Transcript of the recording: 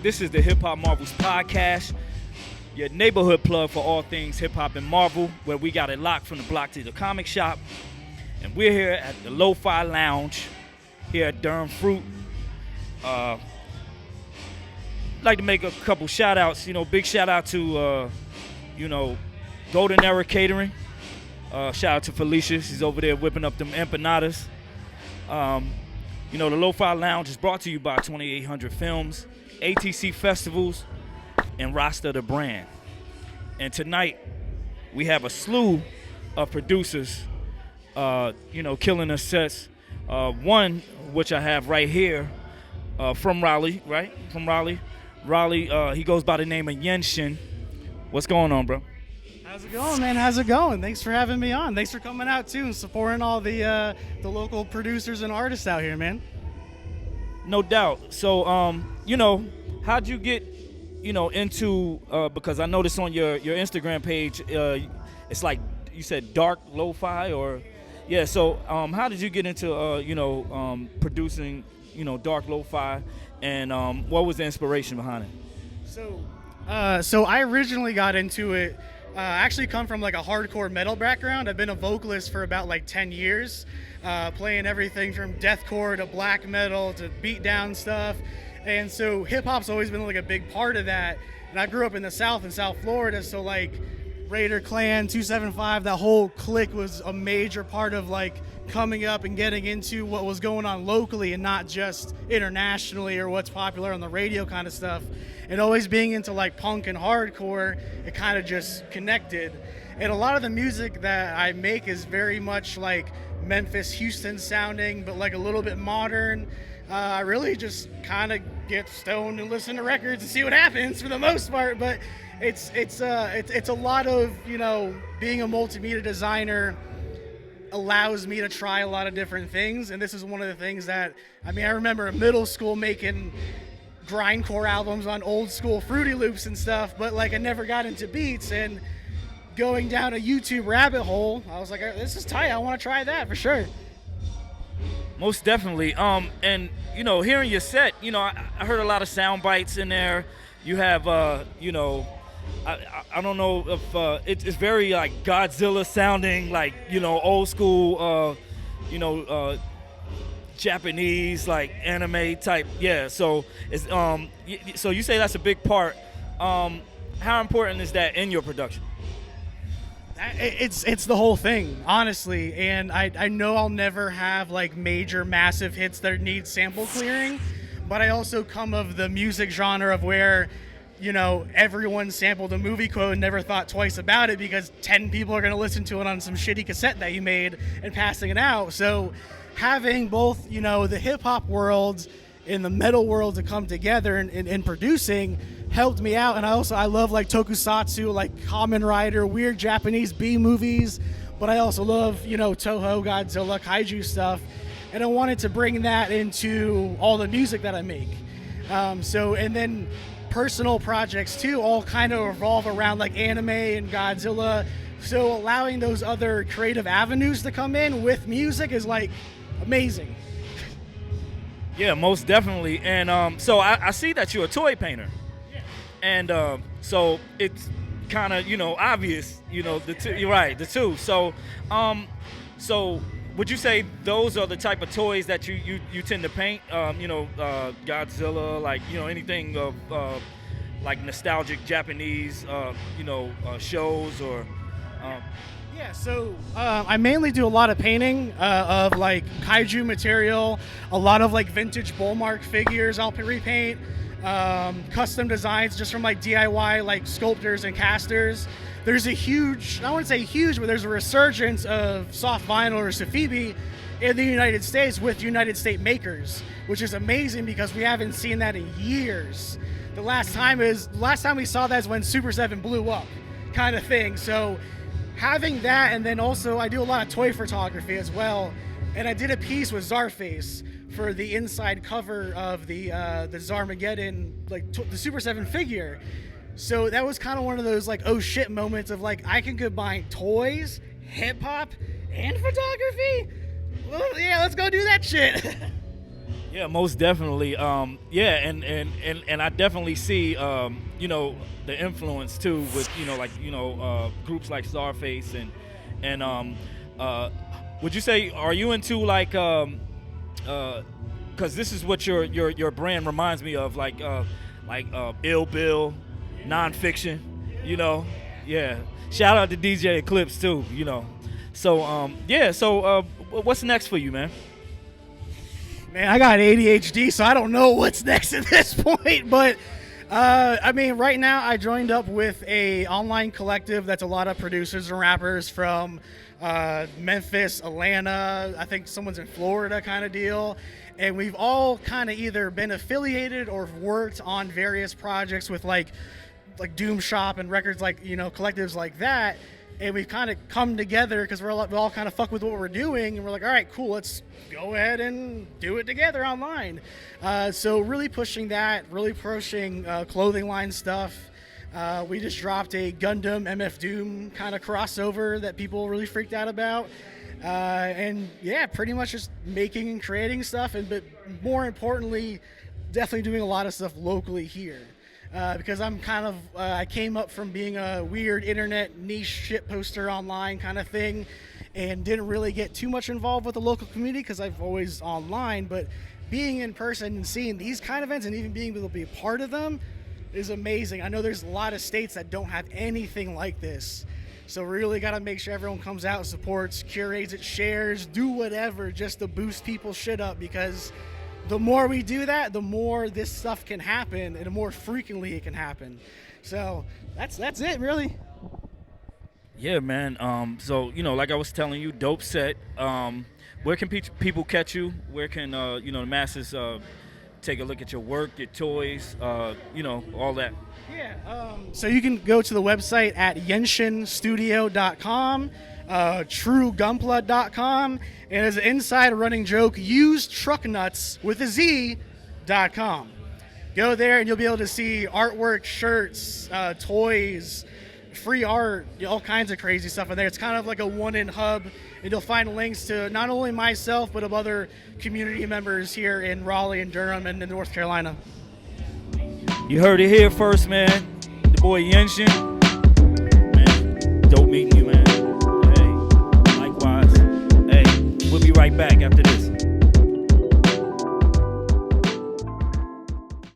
This is the Hip Hop Marvels Podcast, your neighborhood plug for all things hip hop and Marvel, where we got it locked from the block to the comic shop. And we're here at the Lo-Fi Lounge here at Durham Fruit. Like to make a couple shout outs. Big shout out to Golden Era Catering. Shout out to Felicia. She's over there whipping up them empanadas. The Lo-Fi Lounge is brought to you by 2800 Films, ATC Festivals, and Rasta the Brand. And tonight, we have a slew of producers, killing us sets. One, which I have right here, from Raleigh, right? From Raleigh. Raleigh, he goes by the name of Yenshin. What's going on, bro? How's it going, man? How's it going? Thanks for having me on. Thanks for coming out, too, and supporting all the local producers and artists out here, man. No doubt. So, how'd you get, into, because I noticed on your Instagram page, it's like you said dark lo-fi or, yeah. So, how did you get into, producing, dark lo-fi, and what was the inspiration behind it? So I originally got into it. I actually come from like a hardcore metal background. I've been a vocalist for about 10 years, playing everything from deathcore to black metal to beatdown stuff. And so hip hop's always been a big part of that. And I grew up in the South, in South Florida, so Raider Clan, 275, that whole clique was a major part of coming up and getting into what was going on locally and not just internationally or what's popular on the radio kind of stuff. And always being into punk and hardcore, it kind of just connected. And a lot of the music that I make is very much Memphis, Houston sounding, but a little bit modern. I really just kind of get stoned and listen to records and see what happens for the most part. But it's a lot of, being a multimedia designer allows me to try a lot of different things. And this is one of the things that, I remember in middle school making grindcore albums on old school Fruity Loops and stuff, but I never got into beats. And going down a YouTube rabbit hole, I was like, this is tight. I want to try that for sure. Most definitely. And hearing your set, I heard a lot of sound bites in there. You have, I don't know if it's very Godzilla sounding, old school, Japanese anime type. Yeah. So it's so you say that's a big part. How important is that in your production? It's the whole thing, honestly. And I know I'll never have major massive hits that need sample clearing, but I also come of the music genre of where everyone sampled a movie quote and never thought twice about it because 10 people are going to listen to it on some shitty cassette that you made and passing it out. So having both, the hip hop world and the metal world to come together and producing helped me out. And I love tokusatsu, Kamen Rider, weird Japanese B movies, but I also love, Toho, Godzilla, kaiju stuff. And I wanted to bring that into all the music that I make. And then personal projects too, all kind of revolve around anime and Godzilla. So allowing those other creative avenues to come in with music is amazing. Yeah, most definitely. And so I see that you're a toy painter. Yeah. And so it's kind of, obvious, the two. You're right, the two. So would you say those are the type of toys that you tend to paint? Godzilla, anything of nostalgic Japanese, shows or. Yeah, so I mainly do a lot of painting of kaiju material, a lot of vintage Bullmark figures I'll repaint, custom designs just from DIY sculptors and casters. There's a huge, I wouldn't say huge, but there's a resurgence of soft vinyl or Safibi in the United States with United States makers, which is amazing because we haven't seen that in years. The last time we saw that is when Super 7 blew up, kind of thing. So having that, and then also I do a lot of toy photography as well, and I did a piece with Czarface for the inside cover of the Zarmageddon, the Super 7 figure. So that was kind of one of those oh shit moments of I can combine toys, hip hop, and photography. Well, yeah, let's go do that shit. Yeah, most definitely. And I definitely see, the influence too with, groups like Starface and would you say, are you into like, because this is what your brand reminds me of, Ill Bill, nonfiction, yeah. Shout out to DJ Eclipse too. So what's next for you, man? Man, I got ADHD, so I don't know what's next at this point. But right now I joined up with a online collective that's a lot of producers and rappers from Memphis, Atlanta. I think someone's in Florida, kind of deal. And we've all kind of either been affiliated or worked on various projects with like Doom Shop and records, collectives like that. And we've kind of come together because we all kind of fuck with what we're doing, and we're like, all right, cool, let's go ahead and do it together online. So really pushing that, really pushing clothing line stuff. We just dropped a Gundam MF Doom kind of crossover that people really freaked out about. And yeah, pretty much just making and creating stuff, but more importantly, definitely doing a lot of stuff locally here. Because I'm kind of, I came up from being a weird internet niche shit poster online kind of thing, and didn't really get too much involved with the local community because I've always online. But being in person and seeing these kind of events and even being able to be a part of them is amazing. I know there's a lot of states that don't have anything like this. So really got to make sure everyone comes out, supports, curates it, shares, do whatever just to boost people's shit up, because the more we do that, the more this stuff can happen, and the more frequently it can happen. So that's it, really. Yeah, man. So like I was telling you, dope set. Where can people catch you? Where can the masses take a look at your work, your toys, all that? Yeah. So you can go to the website at yenshinstudio.com. truegunpla.com, and as an inside running joke, use trucknuts with a Z.com. Go there and you'll be able to see artwork, shirts, toys, free art, all kinds of crazy stuff in there. It's kind of like a one-in hub, and you'll find links to not only myself but of other community members here in Raleigh and Durham and in North Carolina. You heard it here first, man. The boy Yenshin. Man, dope meeting you, man. We'll be right back after this.